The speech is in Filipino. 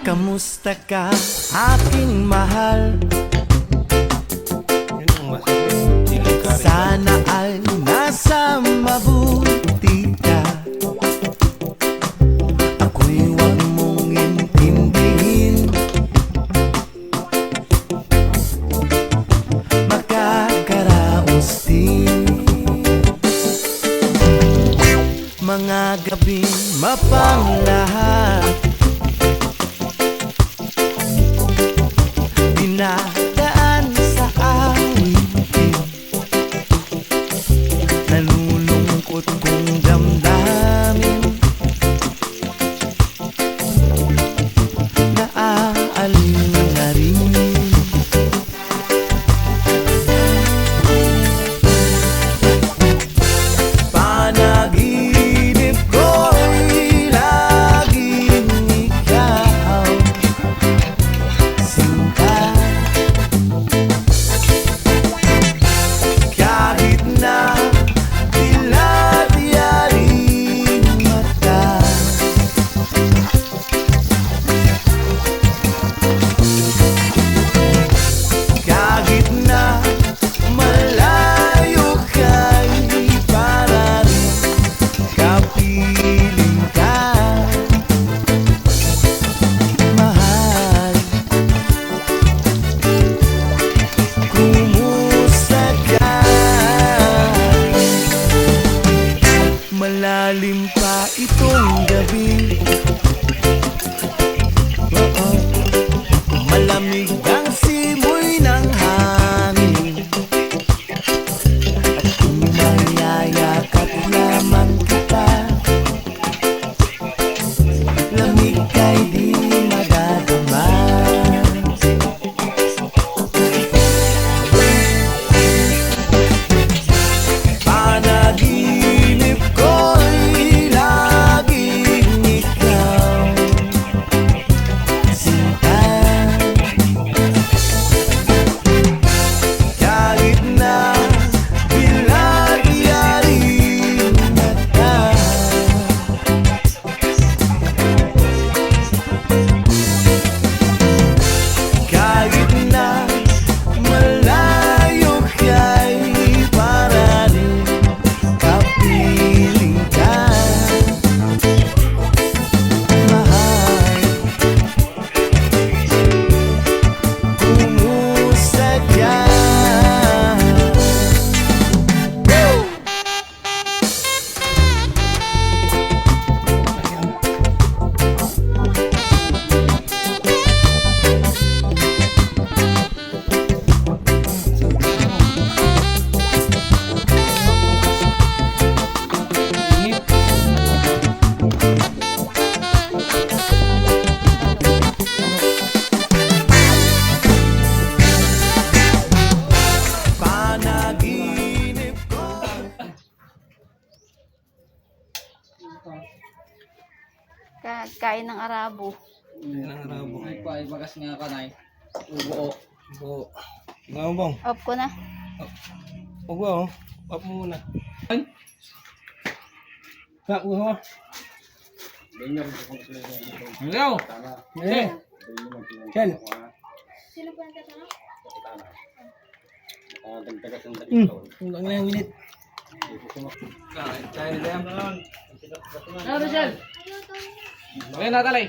Kamusta ka, aking mahal? Sana ay nasa mabuti ka. Ako'y huwag mong intindihin. Makakaraos din mga gabing mapanglahat. Dinadaan sa awitin, nalulungkot kong damdamin, naaalala na rin. Panaginip ko'y laging ikaw, sinta. Kahit na dilat-yaring mata, kahit na malayo ka'y para rin kapiling ka, mahal. Kumusta ka? Malalim pa itong gabi, oo. Malamig ang simoy ng hangin, at kung mayayakap lamang kita, lamig ka'y di madadama. Panaginip ko'y laging ikaw, sinta. Kahit na dilat-yaring mata, kahit na malayo ka'y para rin kapiling ka, mahal. Kumusta ka? Panaginip ko. Kain ng arabo. Ay pa, ibagas nga ka na Ubo. Oo. Nga bang? Off ko na. Huwag ba oh? Pop mo muna. Ay! Pop mo ho. Hello! Eh! Ken! Ang lang yung minute. Ano, Rachel? Okay, natalay.